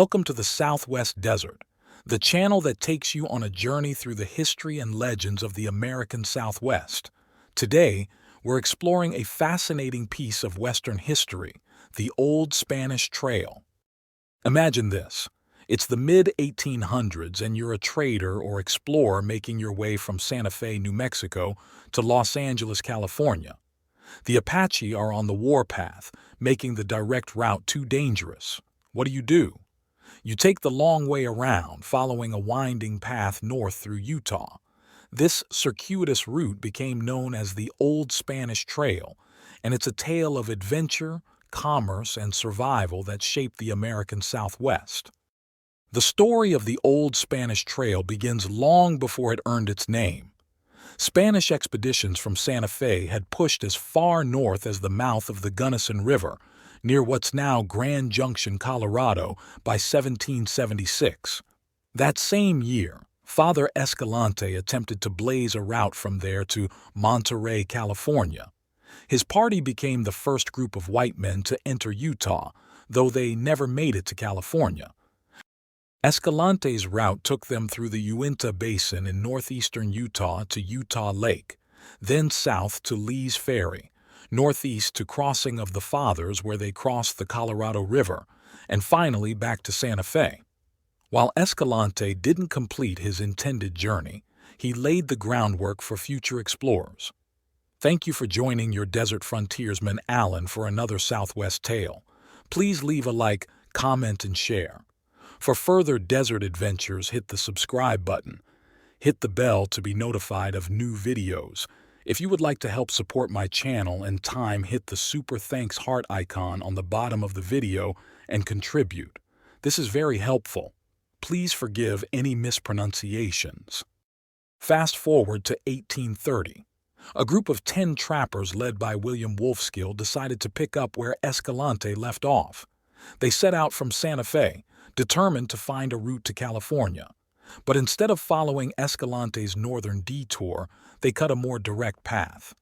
Welcome to the Southwest Desert, the channel that takes you on a journey through the history and legends of the American Southwest. Today, we're exploring a fascinating piece of Western history, the Old Spanish Trail. Imagine this. It's the mid-1800s and you're a trader or explorer making your way from Santa Fe, New Mexico to Los Angeles, California. The Apache are on the warpath, making the direct route too dangerous. What do? You take the long way around, following a winding path north through Utah. This circuitous route became known as the Old Spanish Trail, and it's a tale of adventure, commerce, and survival that shaped the American Southwest. The story of the Old Spanish Trail begins long before it earned its name. Spanish expeditions from Santa Fe had pushed as far north as the mouth of the Gunnison River, near what's now Grand Junction, Colorado, by 1776. That same year, Father Escalante attempted to blaze a route from there to Monterey, California. His party became the first group of white men to enter Utah, though they never made it to California. Escalante's route took them through the Uinta Basin in northeastern Utah to Utah Lake, then south to Lee's Ferry, northeast to Crossing of the Fathers where they crossed the Colorado River, and finally back to Santa Fe. While Escalante didn't complete his intended journey, he laid the groundwork for future explorers. Thank you for joining your desert frontiersman Alan for another Southwest tale. Please leave a like, comment, and share. For further desert adventures, hit the subscribe button. Hit the bell to be notified of new videos. If you would like to help support my channel and time, hit the super thanks heart icon on the bottom of the video and contribute. This is very helpful. Please forgive any mispronunciations. Fast forward to 1830. A group of 10 trappers led by William Wolfskill decided to pick up where Escalante left off. They set out from Santa Fe, determined to find a route to California. But instead of following Escalante's northern detour, they cut a more direct path.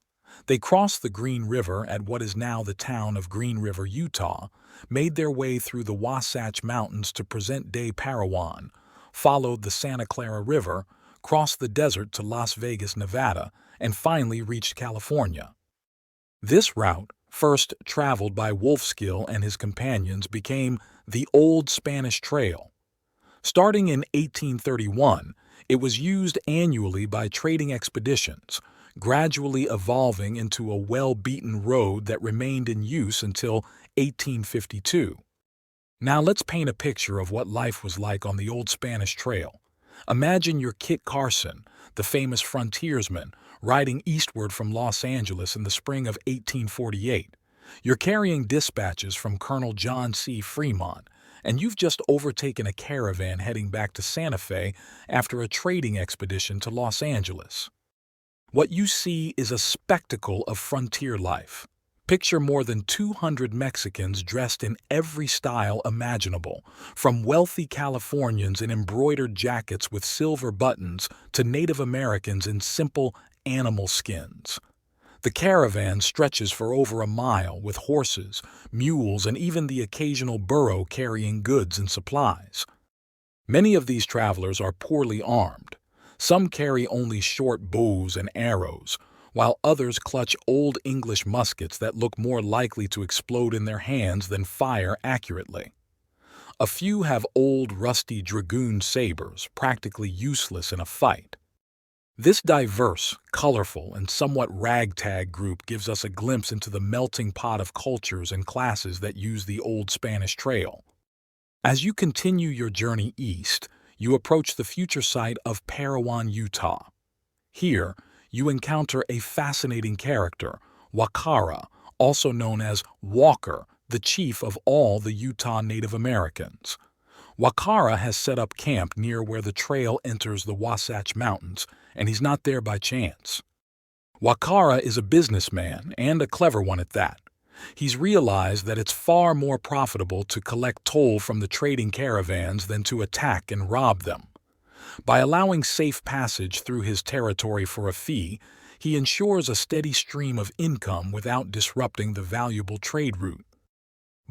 They crossed the Green River at what is now the town of Green River, Utah, made their way through the Wasatch Mountains to present-day Parowan, followed the Santa Clara River, crossed the desert to Las Vegas, Nevada, and finally reached California. This route, first traveled by Wolfskill and his companions, became the Old Spanish Trail. Starting in 1831, it was used annually by trading expeditions, gradually evolving into a well-beaten road that remained in use until 1852. Now let's paint a picture of what life was like on the Old Spanish Trail. Imagine you're Kit Carson, the famous frontiersman, riding eastward from Los Angeles in the spring of 1848. You're carrying dispatches from Colonel John C. Fremont, and you've just overtaken a caravan heading back to Santa Fe after a trading expedition to Los Angeles. What you see is a spectacle of frontier life. Picture more than 200 Mexicans dressed in every style imaginable, from wealthy Californians in embroidered jackets with silver buttons to Native Americans in simple animal skins. The caravan stretches for over a mile with horses, mules, and even the occasional burro carrying goods and supplies. Many of these travelers are poorly armed. Some carry only short bows and arrows, while others clutch old English muskets that look more likely to explode in their hands than fire accurately. A few have old, rusty dragoon sabers, practically useless in a fight. This diverse, colorful, and somewhat ragtag group gives us a glimpse into the melting pot of cultures and classes that use the Old Spanish Trail. As you continue your journey east, you approach the future site of Parowan, Utah. Here, you encounter a fascinating character, Wakara, also known as Walker, the chief of all the Utah Native Americans. Wakara has set up camp near where the trail enters the Wasatch Mountains, and he's not there by chance. Wakara is a businessman, and a clever one at that. He's realized that it's far more profitable to collect toll from the trading caravans than to attack and rob them. By allowing safe passage through his territory for a fee, he ensures a steady stream of income without disrupting the valuable trade route.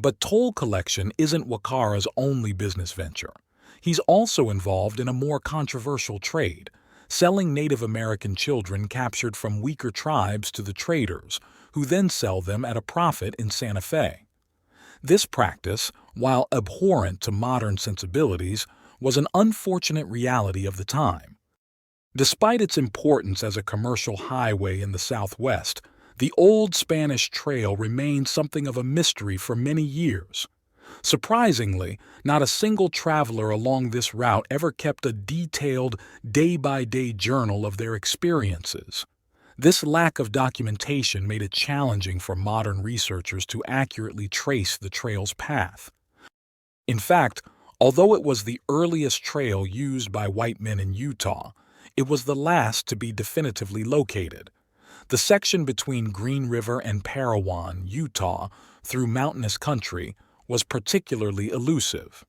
But toll collection isn't Wakara's only business venture. He's also involved in a more controversial trade, selling Native American children captured from weaker tribes to the traders, who then sell them at a profit in Santa Fe. This practice, while abhorrent to modern sensibilities, was an unfortunate reality of the time. Despite its importance as a commercial highway in the Southwest, the old Spanish Trail remained something of a mystery for many years. Surprisingly, not a single traveler along this route ever kept a detailed, day-by-day journal of their experiences. This lack of documentation made it challenging for modern researchers to accurately trace the trail's path. In fact, although it was the earliest trail used by white men in Utah, it was the last to be definitively located. The section between Green River and Parowan, Utah, through mountainous country, was particularly elusive.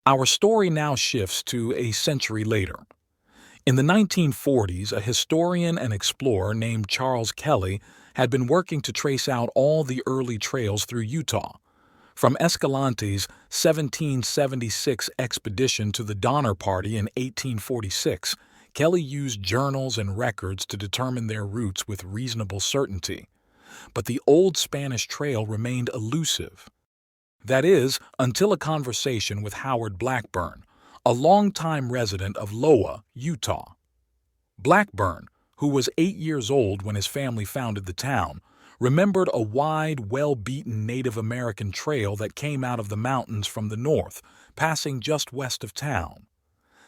Our story now shifts to a century later. In the 1940s, a historian and explorer named Charles Kelly had been working to trace out all the early trails through Utah. From Escalante's 1776 expedition to the Donner Party in 1846, Kelly used journals and records to determine their routes with reasonable certainty. But the old Spanish Trail remained elusive. That is, until a conversation with Howard Blackburn, a longtime resident of Loa, Utah. Blackburn, who was 8 years old when his family founded the town, remembered a wide, well-beaten Native American trail that came out of the mountains from the north, passing just west of town.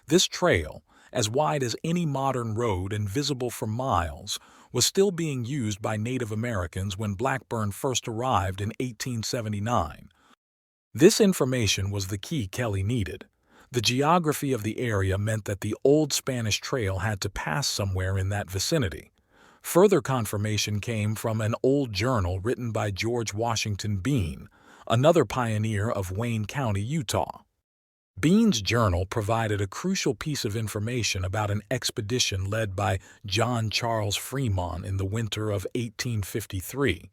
This trail, as wide as any modern road and visible for miles, was still being used by Native Americans when Blackburn first arrived in 1879. This information was the key Kelly needed. The geography of the area meant that the old Spanish Trail had to pass somewhere in that vicinity. Further confirmation came from an old journal written by George Washington Bean, another pioneer of Wayne County, Utah. Bean's journal provided a crucial piece of information about an expedition led by John Charles Fremont in the winter of 1853.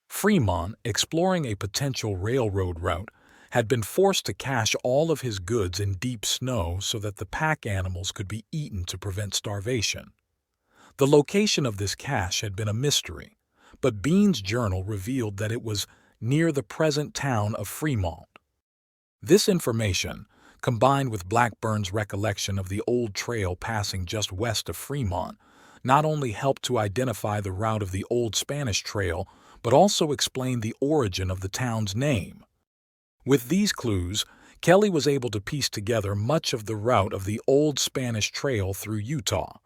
Fremont, exploring a potential railroad route, had been forced to cache all of his goods in deep snow so that the pack animals could be eaten to prevent starvation. The location of this cache had been a mystery, but Bean's journal revealed that it was near the present town of Fremont. This information, combined with Blackburn's recollection of the old trail passing just west of Fremont, not only helped to identify the route of the old Spanish Trail, but also explained the origin of the town's name. With these clues, Kelly was able to piece together much of the route of the old Spanish Trail through Utah.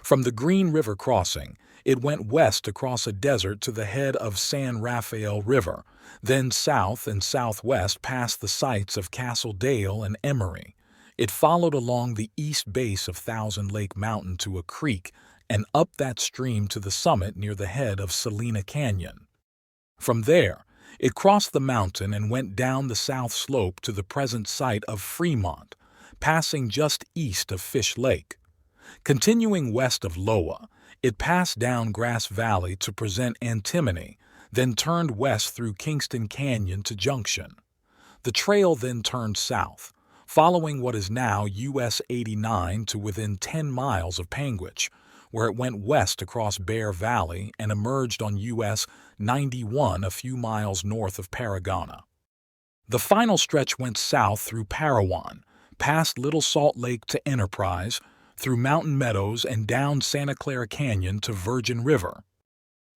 From the Green River crossing, it went west across a desert to the head of San Rafael River, then south and southwest past the sites of Castle Dale and Emory. It followed along the east base of Thousand Lake Mountain to a creek and up that stream to the summit near the head of Salina Canyon. From there, it crossed the mountain and went down the south slope to the present site of Fremont, passing just east of Fish Lake. Continuing west of Loa, it passed down Grass Valley to present Antimony, then turned west through Kingston Canyon to Junction. The trail then turned south, following what is now US 89 to within 10 miles of Panguitch, where it went west across Bear Valley and emerged on US 91 a few miles north of Paragona. The final stretch went south through Parowan, past Little Salt Lake to Enterprise, through Mountain Meadows and down Santa Clara Canyon to Virgin River.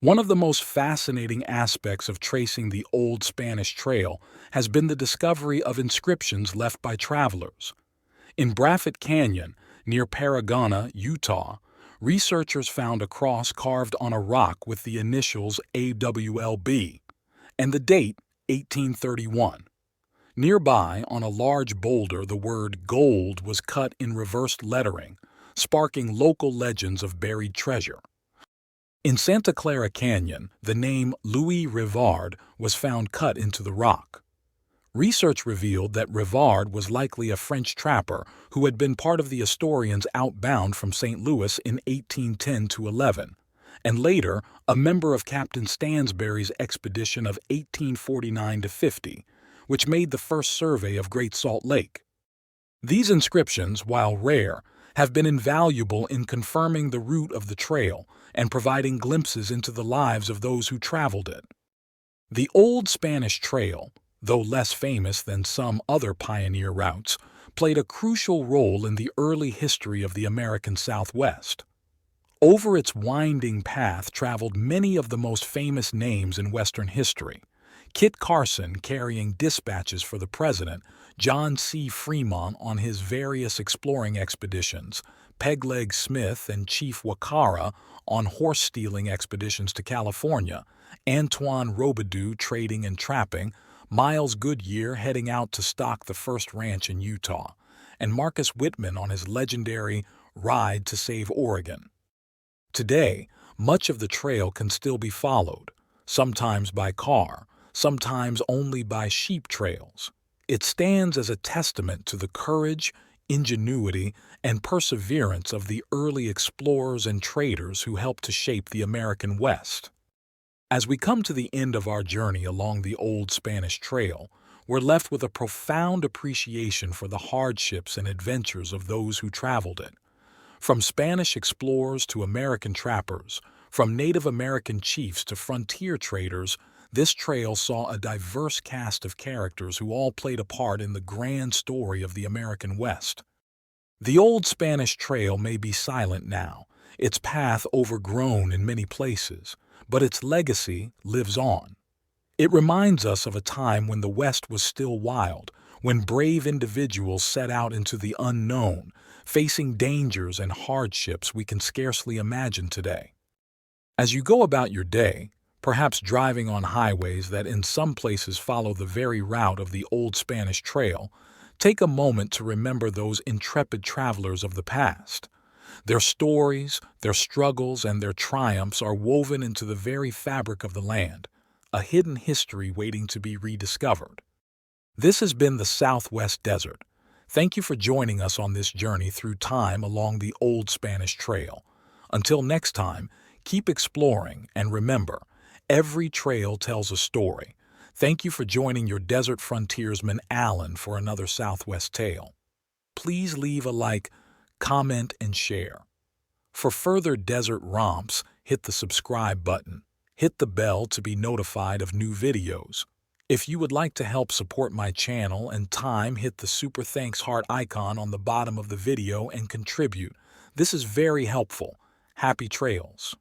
One of the most fascinating aspects of tracing the old Spanish Trail has been the discovery of inscriptions left by travelers. In Braffett Canyon, near Paragona, Utah, researchers found a cross carved on a rock with the initials AWLB and the date 1831. Nearby, on a large boulder, the word gold was cut in reversed lettering, sparking local legends of buried treasure. In Santa Clara Canyon, the name Louis Rivard was found cut into the rock. Research revealed that Rivard was likely a French trapper who had been part of the Astorians outbound from St. Louis in 1810 to 11. and later a member of Captain Stansbury's expedition of 1849 to 50, which made the first survey of Great Salt Lake. These inscriptions, while rare, have been invaluable in confirming the route of the trail and providing glimpses into the lives of those who traveled it. The Old Spanish Trail, though less famous than some other pioneer routes, played a crucial role in the early history of the American Southwest. Over its winding path traveled many of the most famous names in Western history. Kit Carson carrying dispatches for the president, John C. Fremont on his various exploring expeditions, Pegleg Smith and Chief Wakara on horse-stealing expeditions to California, Antoine Robidoux trading and trapping, Miles Goodyear heading out to stock the first ranch in Utah, and Marcus Whitman on his legendary ride to save Oregon. Today, much of the trail can still be followed, sometimes by car, sometimes only by sheep trails. It stands as a testament to the courage, ingenuity, and perseverance of the early explorers and traders who helped to shape the American West. As we come to the end of our journey along the Old Spanish Trail, we're left with a profound appreciation for the hardships and adventures of those who traveled it. From Spanish explorers to American trappers, from Native American chiefs to frontier traders, this trail saw a diverse cast of characters who all played a part in the grand story of the American West. The Old Spanish Trail may be silent now, its path overgrown in many places, but its legacy lives on. It reminds us of a time when the West was still wild, when brave individuals set out into the unknown, facing dangers and hardships we can scarcely imagine today. As you go about your day, perhaps driving on highways that in some places follow the very route of the Old Spanish Trail, take a moment to remember those intrepid travelers of the past. Their stories, their struggles, and their triumphs are woven into the very fabric of the land, a hidden history waiting to be rediscovered. This has been the Southwest Desert. Thank you for joining us on this journey through time along the Old Spanish Trail. Until next time, keep exploring and remember, every trail tells a story. Thank you for joining your desert frontiersman Alan for another Southwest tale. Please leave a like, comment, and share. For further desert romps, hit the subscribe button. Hit the bell to be notified of new videos. If you would like to help support my channel and time, hit the super thanks heart icon on the bottom of the video and contribute. This is very helpful. Happy trails.